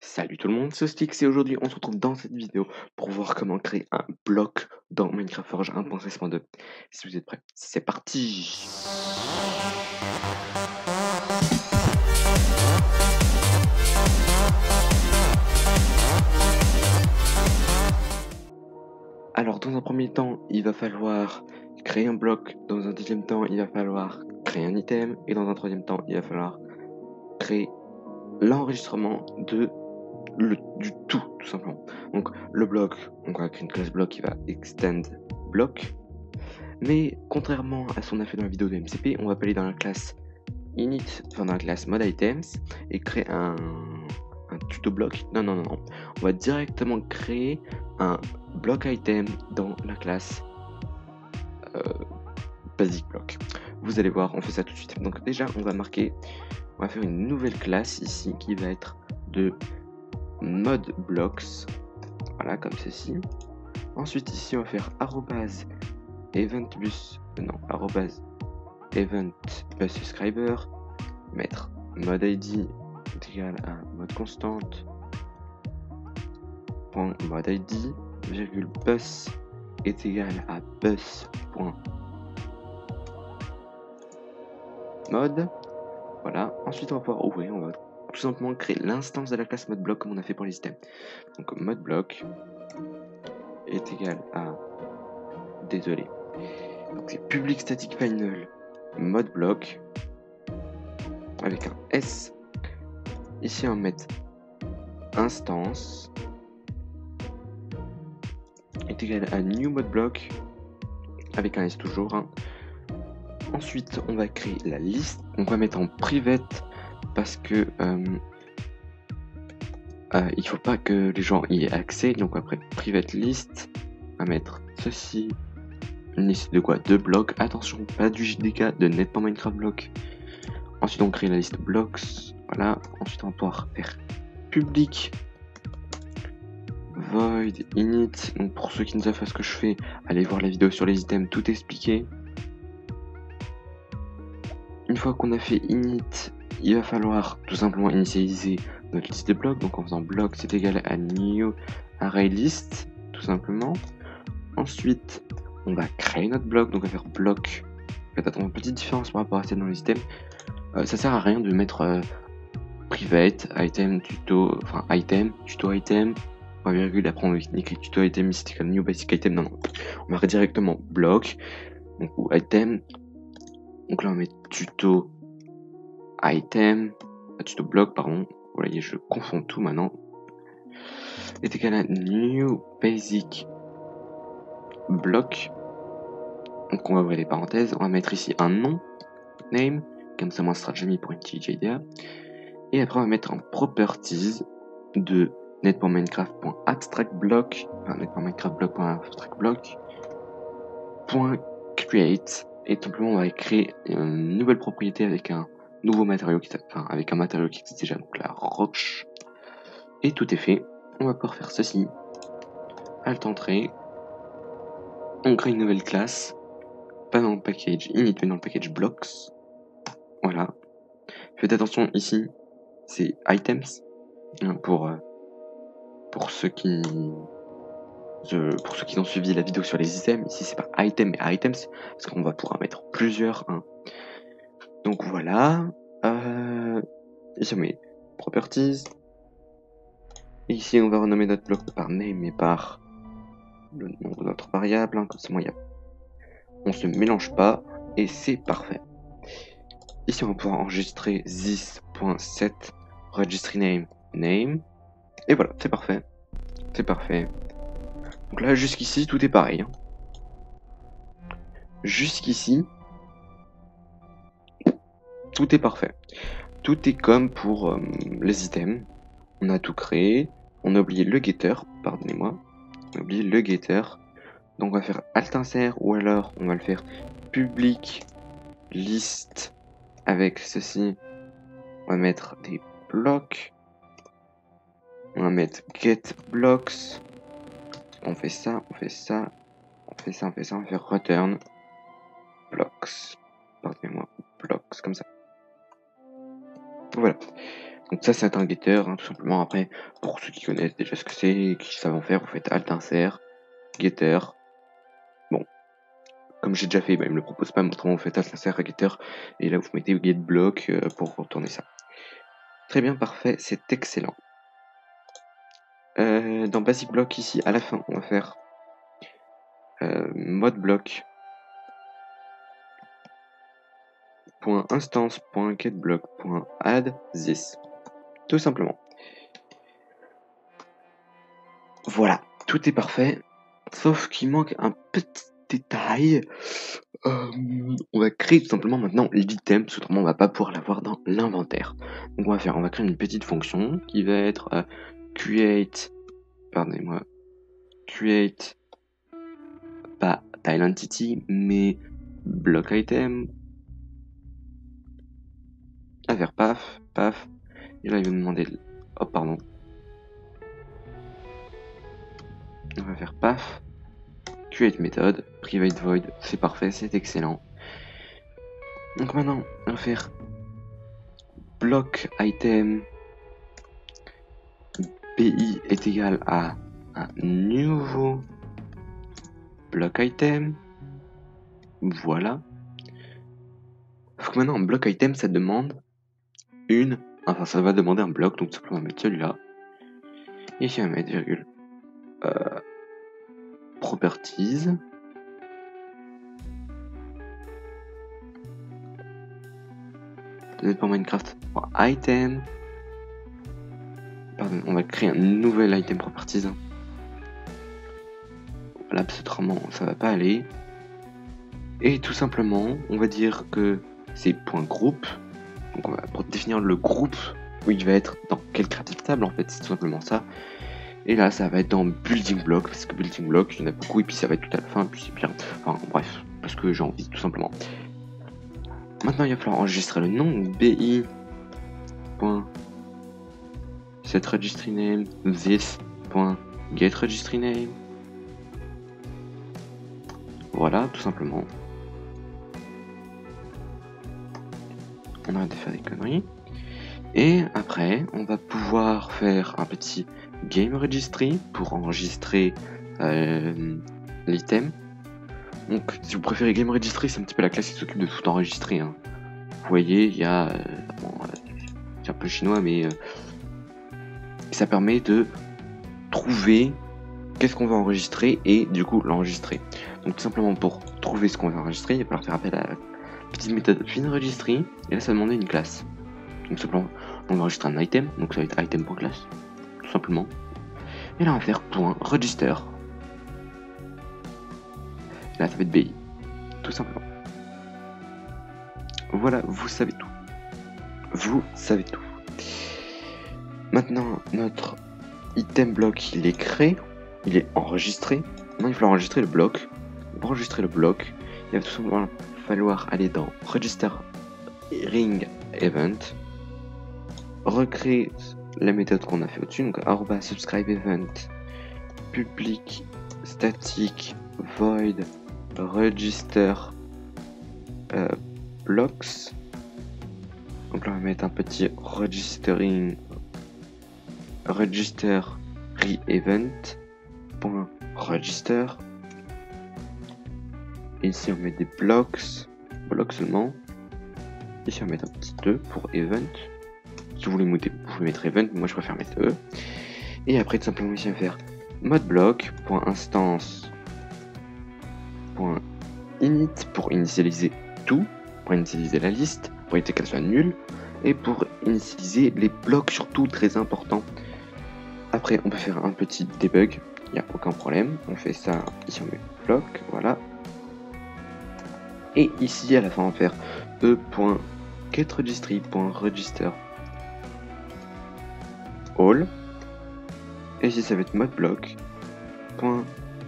Salut tout le monde, c'est Stix et aujourd'hui on se retrouve dans cette vidéo pour voir comment créer un bloc dans Minecraft Forge 1.16.2. Si vous êtes prêts, c'est parti. Alors dans un premier temps, il va falloir créer un bloc, dans un deuxième temps, il va falloir créer un item et dans un troisième temps, il va falloir créer l'enregistrement du tout simplement. Donc le bloc, on va créer une classe bloc qui va extend block. Mais contrairement à ce qu'on a fait dans la vidéo de MCP, on va pas aller dans la classe init, enfin dans la classe mode items et créer un tuto bloc. Non. On va directement créer un block item dans la classe basic block. Vous allez voir, on fait ça tout de suite. Donc déjà, on va faire une nouvelle classe ici qui va être de mode blocks. Voilà, comme ceci. Ensuite ici, on va faire @event_subscriber, mettre mode id est égal à mode constante point mode id virgule bus est égal à bus point mode. Voilà, ensuite on va pouvoir ouvrir, on va tout simplement créer l'instance de la classe mode block comme on a fait pour les items. Donc mode block est égal à, désolé, donc c'est public static final mode block avec un S. Ici on va mettre instance est égal à new mode block avec un S toujours. Ensuite on va créer la liste, on va mettre en private parce que il faut pas que les gens y aient accès. Donc après private list, on va mettre ceci, une liste de quoi? De blocs, attention, pas du JDK, de nettement Minecraft block. Ensuite on crée la liste blocks, voilà. Ensuite on va pouvoir faire public void init. Donc pour ceux qui ne savent pas ce que je fais, allez voir la vidéo sur les items, tout expliqué. Une fois qu'on a fait init, il va falloir tout simplement initialiser notre liste de blocs. Donc en faisant bloc c'est égal à new array list, tout simplement. Ensuite on va créer notre bloc, donc on va faire bloc. Faites attention, une petite différence par rapport à celle dans les items. Ça sert à rien de mettre private item tuto, enfin item tuto item point virgule, après on écrit tuto item ici c'est égal new basic item. Non, on va directement bloc, donc ou item. Donc là on met tuto item, tuto bloc pardon, vous voyez je confonds tout maintenant, est égal à new basic block. Donc on va ouvrir les parenthèses, on va mettre ici un nom, name, comme ça moi ce sera jamais pour une TJDA. Et après on va mettre en properties de net.minecraft.abstractBlock, enfin net.minecraftblock.create, et tout simplement on va créer une nouvelle propriété avec un nouveau matériau avec un matériau qui existe déjà, donc la roche. Et tout est fait. On va pouvoir faire ceci. Alt entrée. On crée une nouvelle classe. Pas dans le package init, mais dans le package blocks. Voilà. Faites attention ici, c'est items pour ceux qui ont suivi la vidéo sur les items. Ici c'est pas item mais items parce qu'on va pouvoir mettre plusieurs. Donc voilà. Ici on met properties. Et ici on va renommer notre bloc par name et par le nom de notre variable. Comme ça on se mélange pas et c'est parfait. Ici on va pouvoir enregistrer this.set registry name. Et voilà, c'est parfait. C'est parfait. Donc là, jusqu'ici, tout est pareil. Jusqu'ici, tout est parfait. Tout est comme pour les items. On a tout créé. On a oublié le getter, pardonnez-moi. On a oublié le getter. Donc on va faire alt insert ou alors on va le faire public list avec ceci. On va mettre des blocs. On va mettre get blocks. On fait ça, on fait ça, on fait ça, on fait ça, on va faire return blocks. Pardonnez-moi, blocks, comme ça. Voilà. Donc ça c'est un getter, hein, tout simplement. Après, pour ceux qui connaissent déjà ce que c'est et qui savent en faire, vous faites alt insert, getter. Bon, comme j'ai déjà fait, bah, il me le propose pas, mais autrement vous faites alt insert, getter, et là vous mettez get block pour retourner ça. Très bien, parfait, c'est excellent. Dans basic block ici, à la fin, on va faire mode block .instance.getBlock.add this. Tout simplement. Voilà, tout est parfait. Sauf qu'il manque un petit détail. On va créer tout simplement maintenant l'item, parce qu'autrement on va pas pouvoir l'avoir dans l'inventaire. Donc on va créer une petite fonction qui va être create, pardonnez-moi, create, pas tile entity, mais block item. À faire paf, paf. Et là il va me demander, oh pardon. On va faire paf. Create méthode, private void, c'est parfait, c'est excellent. Donc maintenant, on va faire block item bi est égal à un nouveau block item. Voilà. Sauf que maintenant, un block item, ça demande ça va demander un bloc, donc tout simplement mettre celui-là. Et ici, on va mettre virgule properties. Peut-être pour Minecraft, pour item. Pardon, on va créer un nouvel item properties. Voilà, absolument, ça va pas aller. Et tout simplement, on va dire que c'est .group. Donc on va pour définir le groupe où il va être dans quelle creative table en fait, c'est tout simplement ça. Et là, ça va être dans building block, parce que building block, il y en a beaucoup, et puis ça va être tout à la fin, et puis c'est bien. Enfin, bref, parce que j'ai envie, tout simplement. Maintenant, il va falloir enregistrer le nom, bi. Set registry name, this. Get registry name. Voilà, tout simplement. On arrête de faire des conneries. Et après, on va pouvoir faire un petit game registry pour enregistrer l'item. Donc, si vous préférez game registry, c'est un petit peu la classe qui s'occupe de tout enregistrer. Hein. Vous voyez, il y a... c'est un peu chinois, mais ça permet de trouver qu'est-ce qu'on va enregistrer et du coup l'enregistrer. Donc tout simplement pour trouver ce qu'on va enregistrer, il va falloir faire appel à la petite méthode finRegistry, et là ça va demander une classe. Donc simplement, on va enregistrer un item, donc ça va être item.class, tout simplement. Et là on va faire .register. Et là ça va être BI, tout simplement. Voilà, vous savez tout. Vous savez tout. Maintenant, notre item block, il est créé, il est enregistré. Maintenant, il va falloir enregistrer le bloc. Pour enregistrer le bloc, il va tout simplement falloir aller dans Register Ring Event, recréer la méthode qu'on a fait au-dessus, donc @subscribe event public static void register blocks. Donc là on va mettre un petit registering register re-event .register. Ici on met des blocs seulement. Ici on va mettre un petit E pour event. Si vous voulez mettre event, moi je préfère mettre E. Et après tout simplement ici on va faire mode block .instance .init pour initialiser tout, pour initialiser la liste, pour éviter qu'elle soit nulle, et pour initialiser les blocs surtout très important. Après on peut faire un petit debug, il n'y a aucun problème. On fait ça, ici on met bloc, voilà. Et ici à la fin on va faire e.getRegistry.register all. Et ici ça va être mode block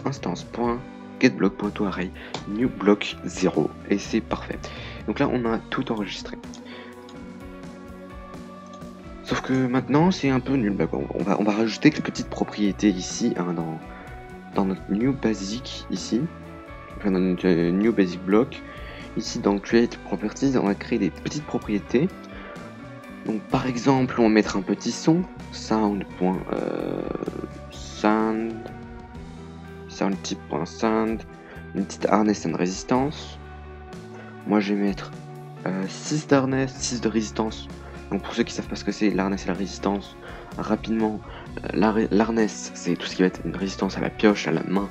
.instance.getBlock.toArray new block 0. Et c'est parfait. Donc là on a tout enregistré. Sauf que maintenant c'est un peu nul. On va rajouter quelques petites propriétés ici hein, dans notre new basic ici. Enfin dans notre new basic block. Ici dans Create Properties, on va créer des petites propriétés Donc par exemple, on va mettre un petit son, sound.sound, une petite harness and résistance. Moi je vais mettre 6 d'harness, 6 de résistance. Donc pour ceux qui savent pas ce que c'est l'harness et la résistance, rapidement, l'harness c'est tout ce qui va être une résistance à la pioche, à la main,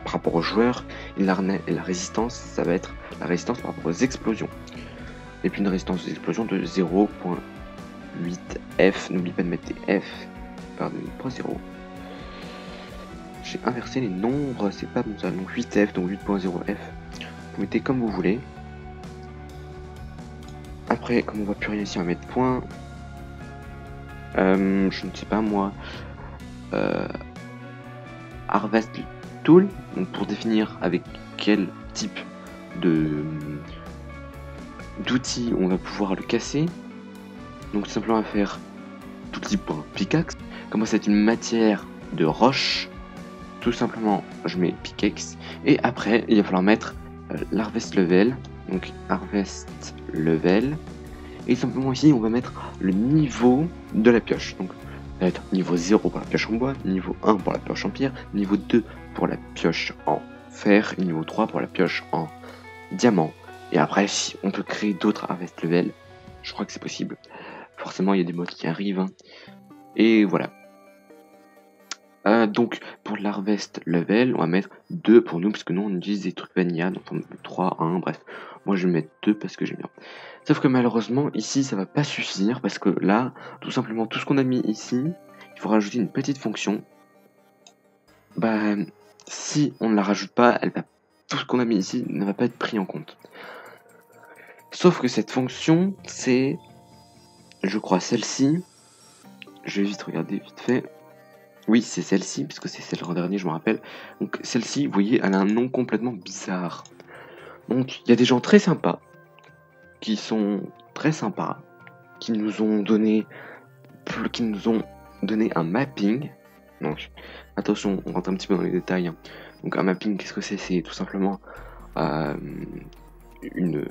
par rapport aux joueurs, et la résistance ça va être la résistance par rapport aux explosions. Et puis une résistance aux explosions de 0.8F, n'oublie pas de mettre des F, pardon, pas 0. J'ai inversé les nombres, c'est pas bon ça, donc 8F, donc 8.0F. Vous mettez comme vous voulez. Après, comme on voit plus rien ici, on va mettre point. Je ne sais pas moi. Harvest Tool, donc pour définir avec quel type d'outils on va pouvoir le casser. Donc tout simplement à faire tout type pour un pickaxe. Comme c'est une matière de roche, tout simplement je mets pickaxe. Et après il va falloir mettre l'harvest level. Donc harvest level. Et simplement ici on va mettre le niveau de la pioche. Donc ça va être niveau 0 pour la pioche en bois, niveau 1 pour la pioche en pierre, niveau 2 pour la pioche en fer, et niveau 3 pour la pioche en diamant. Et après si on peut créer d'autres harvest level, je crois que c'est possible. Forcément il y a des mods qui arrivent. Hein. Et voilà. Donc pour l'harvest level, on va mettre 2 pour nous, parce que nous on utilise des trucs vanilla, donc on met 3, 1, bref. Moi je vais mettre 2 parce que j'aime bien. Sauf que malheureusement ici ça va pas suffire, parce que là, tout simplement tout ce qu'on a mis ici, il faut rajouter une petite fonction. Bah si on ne la rajoute pas, tout ce qu'on a mis ici ne va pas être pris en compte. Sauf que cette fonction, c'est, je crois, celle-ci. Je vais vite regarder vite fait. Oui, c'est celle-ci, puisque c'est celle l'an dernier, je me rappelle. Donc celle-ci, vous voyez, elle a un nom complètement bizarre. Donc il y a des gens très sympas, qui nous ont donné un mapping. Donc attention, on rentre un petit peu dans les détails. Hein. Donc un mapping, qu'est-ce que c'est? C'est tout simplement une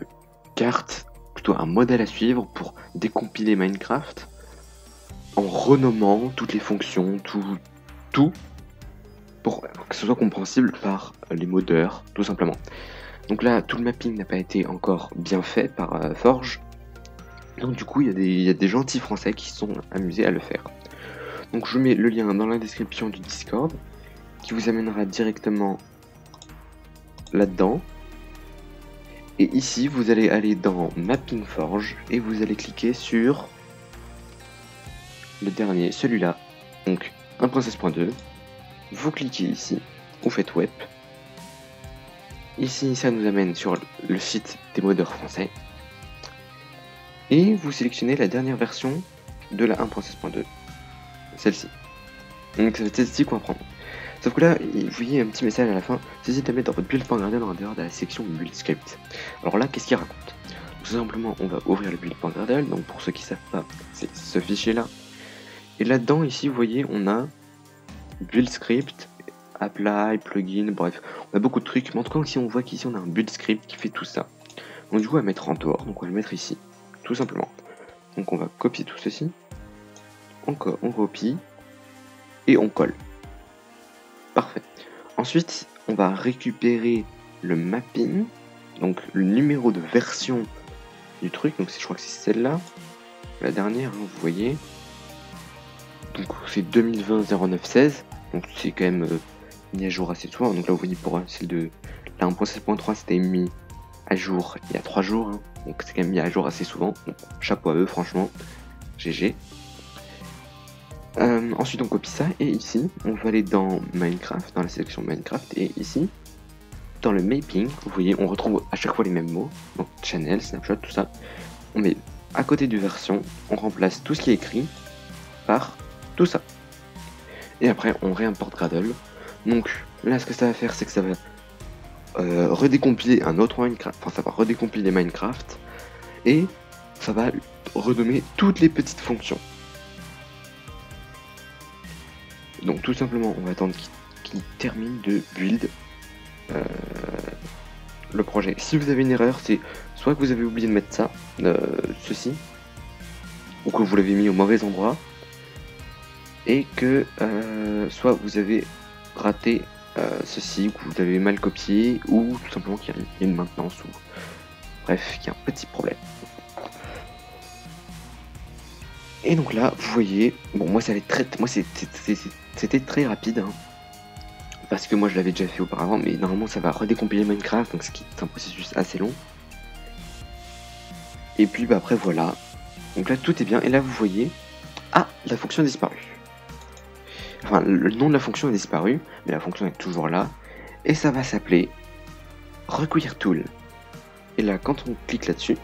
carte, plutôt un modèle à suivre pour décompiler Minecraft en renommant toutes les fonctions, tout pour que ce soit compréhensible par les modeurs, tout simplement. Donc là, tout le mapping n'a pas été encore bien fait par Forge. Donc du coup, il y a des gentils français qui se sont amusés à le faire. Donc je mets le lien dans la description du Discord, qui vous amènera directement là-dedans. Et ici, vous allez aller dans Mapping Forge, et vous allez cliquer sur le dernier, celui-là, donc 1.16.2, vous cliquez ici, vous faites web, ici ça nous amène sur le site des modeurs français, et vous sélectionnez la dernière version de la 1.16.2, celle-ci. Donc c'est celle-ci qu'on va prendre. Sauf que là, vous voyez un petit message à la fin, saisis ta mettre dans votre build.gradle en dehors de la section build script. Alors là, qu'est-ce qu'il raconte? Tout simplement, on va ouvrir le build.gradle, donc pour ceux qui savent pas, c'est ce fichier-là. Et là-dedans, ici, vous voyez, on a build script, apply, plugin, bref, on a beaucoup de trucs. Mais en tout cas, ici, on voit qu'ici, on a un build script qui fait tout ça. Donc du coup, on va mettre en dehors, donc on va le mettre ici, tout simplement. Donc on va copier tout ceci, on copie, et on colle. Parfait. Ensuite, on va récupérer le mapping, donc le numéro de version du truc, donc je crois que c'est celle-là, la dernière, hein, vous voyez. Donc c'est 2020-09-16, donc c'est quand même mis à jour assez souvent. Donc là vous voyez pour celle de la 1.7.3 c'était mis à jour il y a 3 jours, hein. Donc c'est quand même mis à jour assez souvent. Donc, chapeau à eux franchement, GG. Ensuite on copie ça et ici on va aller dans Minecraft, dans la sélection Minecraft, et ici dans le mapping, vous voyez on retrouve à chaque fois les mêmes mots, donc channel, snapshot, tout ça. On met à côté du version, on remplace tout ce qui est écrit par tout ça. Et après on réimporte Gradle. Donc là ce que ça va faire c'est que ça va redécompiler un autre Minecraft, enfin ça va redécompiler Minecraft et ça va renommer toutes les petites fonctions. Donc tout simplement on va attendre qu'il termine de build le projet. Si vous avez une erreur, c'est soit que vous avez oublié de mettre ça, ceci, ou que vous l'avez mis au mauvais endroit, et que soit vous avez raté ceci, ou que vous avez mal copié, ou tout simplement qu'il y a une maintenance, ou bref, qu'il y a un petit problème. Et donc là, vous voyez, bon, moi ça allait c'était très rapide, hein, parce que moi je l'avais déjà fait auparavant, mais normalement ça va redécompiler Minecraft, donc ce qui est un processus assez long. Et puis bah, après voilà, donc là tout est bien, et là vous voyez, ah, la fonction a disparu. Enfin, le nom de la fonction a disparu, mais la fonction est toujours là, et ça va s'appeler Require Tool. Et là, quand on clique là-dessus,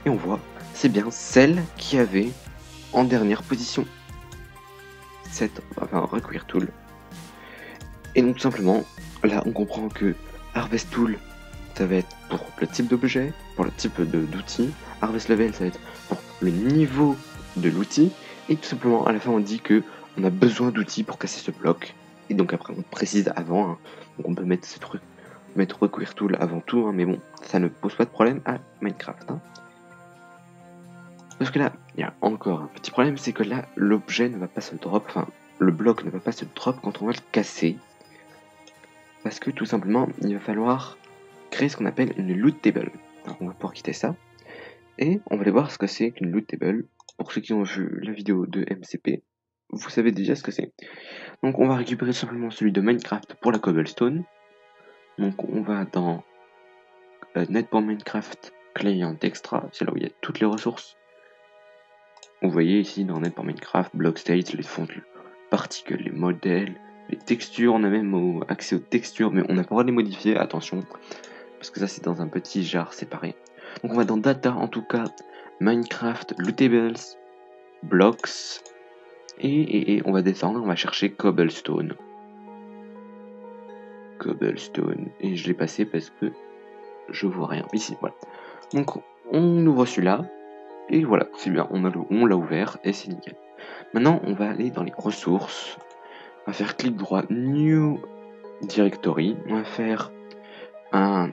et on voit, c'est bien celle qui avait en dernière position cette Require Tool. Et donc tout simplement, là on comprend que Harvest Tool, ça va être pour le type d'objet, pour le type d'outil. Harvest Level, ça va être pour le niveau de l'outil. Et tout simplement, à la fin, on dit que on a besoin d'outils pour casser ce bloc. Et donc après, on précise avant. Hein. Donc on peut mettre ce truc, mettre Require Tool avant tout. Hein, mais bon, ça ne pose pas de problème à Minecraft. Hein. Parce que là, il y a encore un petit problème, c'est que là, l'objet ne va pas se drop, enfin, le bloc ne va pas se drop quand on va le casser. Parce que tout simplement, il va falloir créer ce qu'on appelle une loot table. Alors on va pouvoir quitter ça. Et on va aller voir ce que c'est qu'une loot table. Pour ceux qui ont vu la vidéo de MCP, vous savez déjà ce que c'est. Donc on va récupérer simplement celui de Minecraft pour la cobblestone. Donc on va dans Net.Minecraft Client Extra, c'est là où il y a toutes les ressources. Vous voyez ici dans Net.Minecraft, Block State, les fonds, particules, les modèles, les textures, on a même accès aux textures, mais on n'a pas le droit de les modifier, attention, parce que ça c'est dans un petit jar séparé. Donc on va dans Data, en tout cas, Minecraft, Lootables, Blocks, et on va descendre, on va chercher Cobblestone. Cobblestone, et je l'ai passé parce que je vois rien, ici, voilà. Donc on ouvre celui-là, et voilà, c'est bien, on l'a ouvert, et c'est nickel. Maintenant on va aller dans les ressources, on va faire clic droit, New Directory, on va faire un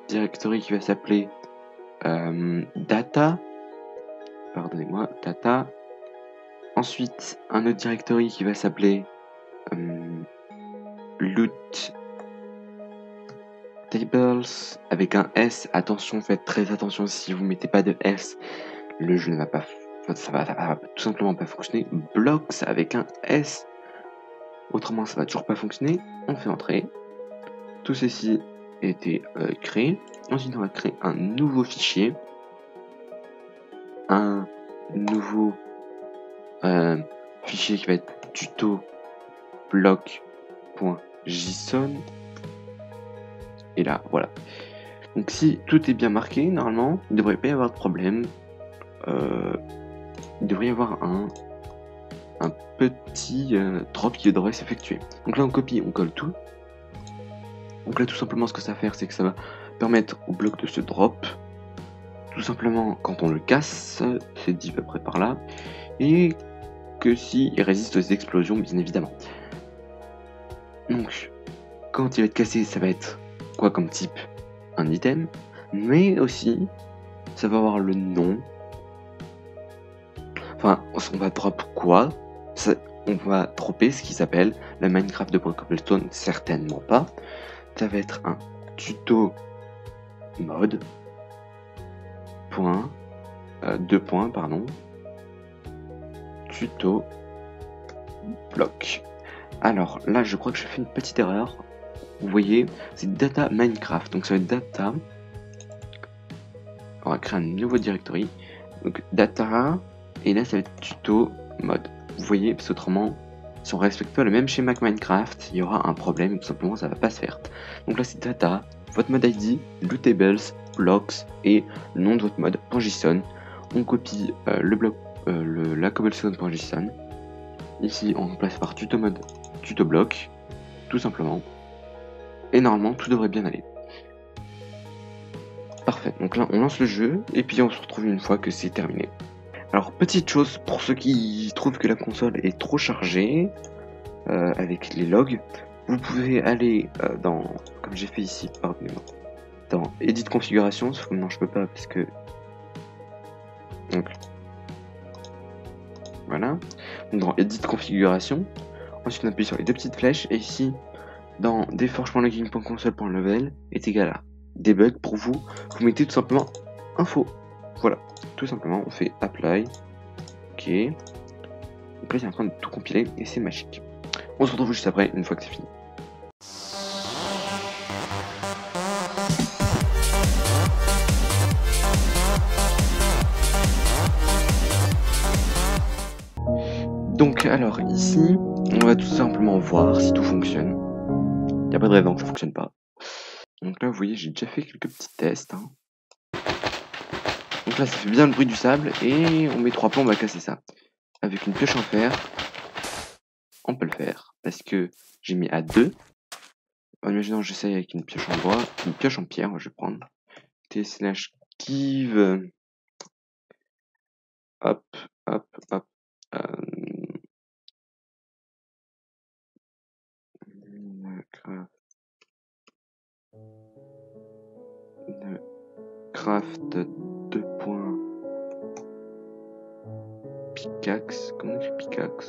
directory qui va s'appeler Data, pardonnez-moi, Data. Ensuite, un autre directory qui va s'appeler Loot Tables avec un S. Attention, faites très attention, si vous mettez pas de S, le jeu ne va pas, ça va tout simplement pas fonctionner. Blocks avec un S, autrement ça va toujours pas fonctionner. On fait entrer. Tout ceci a été créé. Ensuite, on va créer un nouveau fichier. Un nouveau fichier qui va être tuto bloc.json. Et là, voilà. Donc si tout est bien marqué, normalement, il ne devrait pas y avoir de problème. Il devrait y avoir un petit drop qui devrait s'effectuer. Donc là, on copie, on colle tout. Donc là, tout simplement, ce que ça va faire, c'est que ça va permettre au bloc de se drop. Tout simplement, quand on le casse, c'est dit à peu près par là. Et que si il résiste aux explosions, bien évidemment. Donc, quand il va être cassé, ça va être quoi comme type? Un item. Mais aussi, ça va avoir le nom. Enfin, on va drop quoi? On va dropper ce qui s'appelle la Minecraft de Cobblestone, certainement pas. Ça va être un tuto mode. Tuto bloc. Alors là, je crois que je fais une petite erreur. Vous voyez, c'est data Minecraft, donc ça va être data. On va créer un nouveau directory. Donc data, et là ça va être tuto mode. Vous voyez, parce qu'autrement, si on respecte pas le même schéma que Minecraft, il y aura un problème, tout simplement ça va pas se faire. Donc là c'est data, votre mode ID, lootables, blocks et le nom de votre mode .json. On copie le bloc, la cobblestone.json. Ici on remplace par tuto mode, tuto bloc, tout simplement. Et normalement tout devrait bien aller. Parfait, donc là on lance le jeu et puis on se retrouve une fois que c'est terminé. Alors petite chose pour ceux qui trouvent que la console est trop chargée avec les logs, vous pouvez aller dans, comme j'ai fait ici, pardonnez-moi, dans Edit configuration, sauf que non je peux pas parce que donc Voilà. Donc dans Edit configuration. Ensuite on appuie sur les deux petites flèches et ici dans deforge.logging.console.level est égal à debug pour vous. Vous mettez tout simplement info. Voilà. Tout simplement on fait apply. Ok. Donc là il est en train de tout compiler et c'est magique. On se retrouve juste après une fois que c'est fini. Donc alors ici, on va tout simplement voir si tout fonctionne. Il n'y a pas de raison que ça fonctionne pas. Donc là vous voyez j'ai déjà fait quelques petits tests. Hein. Donc là ça fait bien le bruit du sable et on met 3 plombs, on va casser ça. Avec une pioche en fer, on peut le faire. Parce que j'ai mis à 2. En imaginant j'essaye avec une pioche en bois, une pioche en pierre, je vais prendre. T/give. Hop, hop, hop. Craft 2 points. Pickaxe. Comment on écrit pickaxe?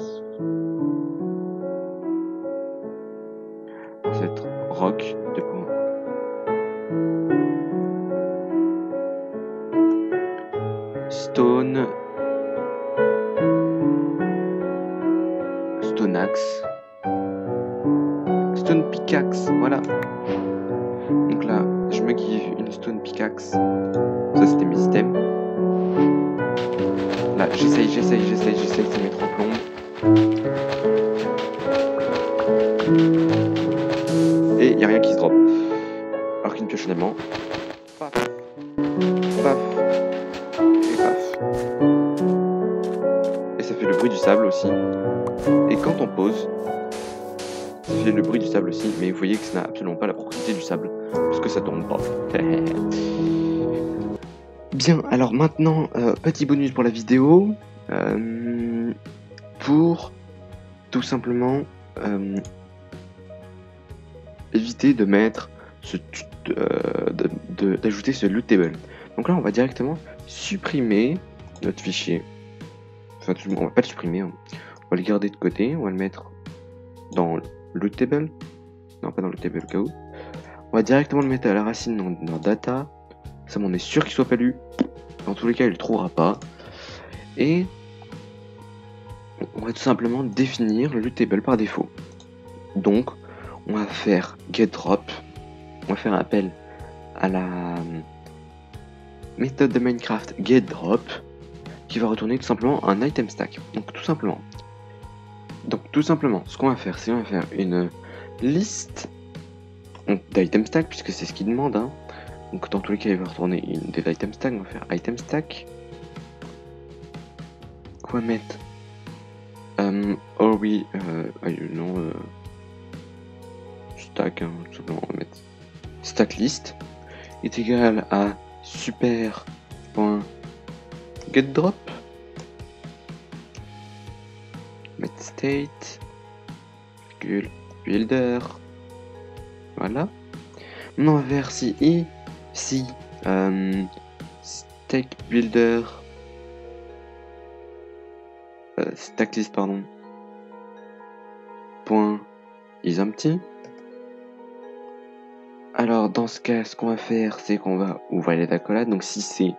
En fait, rock 2 points. Stone. Stone axe. Stone pickaxe, voilà. Donc là, je me give une stone pickaxe. Ça, c'était mes items. Là, j'essaye de se mettre en plomb. Et il n'y a rien qui se drop. Alors qu'une pioche en aimant. Paf. Paf. Et paf. Et ça fait le bruit du sable aussi. Et quand on pose, ça fait le bruit du sable aussi. Mais vous voyez que ça n'a absolument pas la propriété du sable. Parce que ça tombe pas. Bien, alors maintenant, petit bonus pour la vidéo. Pour tout simplement éviter de mettre d'ajouter ce loot table. Donc là on va directement supprimer notre fichier. Enfin on va pas le supprimer, hein. On va le garder de côté, on va le mettre dans loot table. Non, pas dans le table au cas où. On va directement le mettre à la racine dans data. Ça m'en est sûr qu'il soit pas lu. Dans tous les cas il le trouvera pas. Et on va tout simplement définir le loot table par défaut. Donc on va faire getDrop, on va faire appel à la méthode de Minecraft getDrop qui va retourner tout simplement un item stack. Donc tout simplement, ce qu'on va faire, c'est qu'on va faire une liste d'item stack puisque c'est ce qu'il demande. Hein. Donc dans tous les cas, il va retourner une des item stack. On va faire item stack. Quoi mettre stack, hein, tout simplement, on va mettre stack list est égal à super.getDrop. Mettre state builder. Voilà. Maintenant on va faire si stack builder stack list pardon point isEmpty. Alors dans ce cas, ce qu'on va faire, c'est qu'on va ouvrir les accolades. Donc si c'est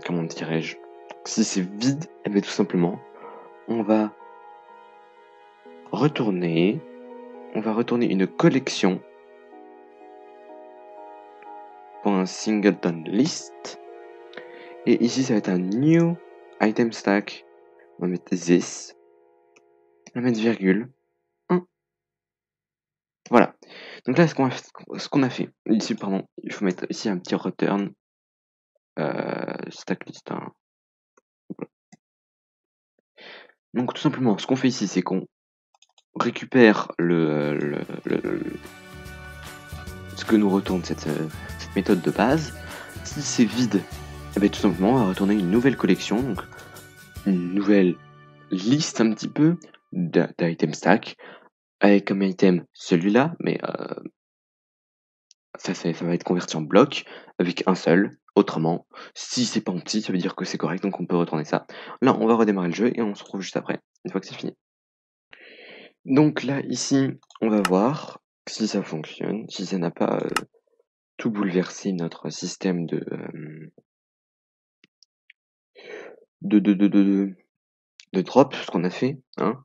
comment dirais-je, si c'est vide, et bien tout simplement, on va retourner une collection .singleton list. Et ici, ça va être un new item stack. On va mettre this. On va mettre virgule. 1. Voilà. Donc là, ce qu'on a fait. Ici, pardon, il faut mettre ici un petit return. Stack list. Hein. Donc tout simplement, ce qu'on fait ici, c'est qu'on récupère ce que nous retourne cette méthode de base. Si c'est vide, eh bien, tout simplement on va retourner une nouvelle collection, donc une nouvelle liste un petit peu d'item stack avec comme item celui-là, mais ça va être converti en bloc avec un seul. Autrement, si c'est pas en petit, ça veut dire que c'est correct, donc on peut retourner ça. Là, on va redémarrer le jeu et on se retrouve juste après, une fois que c'est fini. Donc là, ici, on va voir si ça fonctionne, si ça n'a pas tout bouleversé notre système de drop, ce qu'on a fait, hein.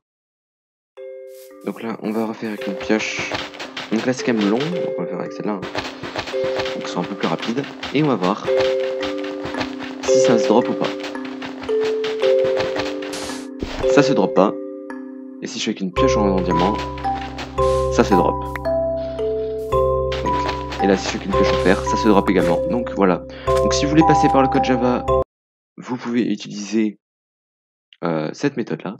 Donc là, on va refaire avec une pioche. Donc là, c'est quand même long, donc on va faire avec celle-là, hein, donc ce sera un peu plus rapide. Et on va voir si ça se drop ou pas. Ça se drop pas. Et si je fais avec une pioche en diamant, ça se drop. Donc, et là, si je fais avec une pioche en fer, ça se drop également. Donc voilà. Donc si vous voulez passer par le code Java, vous pouvez utiliser cette méthode-là.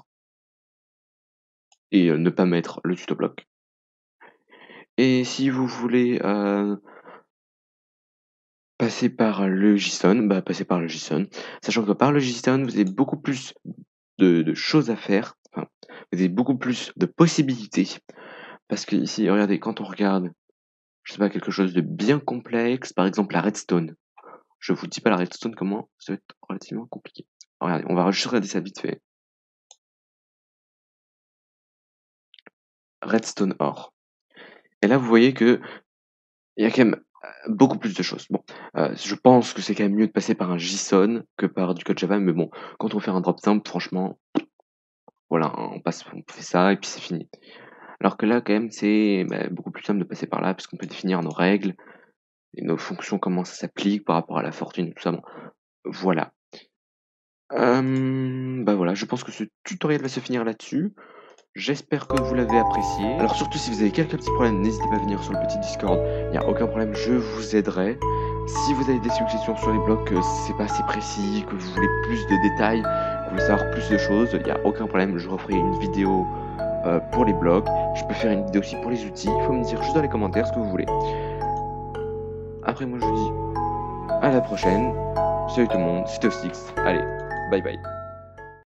Et ne pas mettre le tuto bloc. Et si vous voulez passer par le JSON, bah passez par le JSON. Sachant que par le JSON, vous avez beaucoup plus de choses à faire. Enfin, vous avez beaucoup plus de possibilités. Parce que ici, regardez, quand on regarde, je sais pas, quelque chose de bien complexe, par exemple la redstone. Je vous dis pas la redstone comment, ça va être relativement compliqué. Regardez, on va juste regarder ça vite fait. Redstone or. Et là, vous voyez que il y a quand même beaucoup plus de choses. Bon, je pense que c'est quand même mieux de passer par un JSON que par du code Java, mais bon, quand on fait un drop simple, franchement, voilà, on fait ça et puis c'est fini. Alors que là, quand même, c'est beaucoup plus simple de passer par là, parce qu'on peut définir nos règles et nos fonctions, comment ça s'applique par rapport à la fortune et tout ça. Bon, voilà. Bah voilà, je pense que ce tutoriel va se finir là-dessus. J'espère que vous l'avez apprécié. Alors surtout si vous avez quelques petits problèmes, n'hésitez pas à venir sur le petit Discord. Il n'y a aucun problème, je vous aiderai. Si vous avez des suggestions sur les blocs, que c'est pas assez précis, que vous voulez plus de détails, que vous voulez savoir plus de choses, il n'y a aucun problème, je referai une vidéo pour les blocs. Je peux faire une vidéo aussi pour les outils. Il faut me dire juste dans les commentaires ce que vous voulez. Après moi je vous dis à la prochaine. Salut tout le monde, c'était Ostix. Allez, bye bye.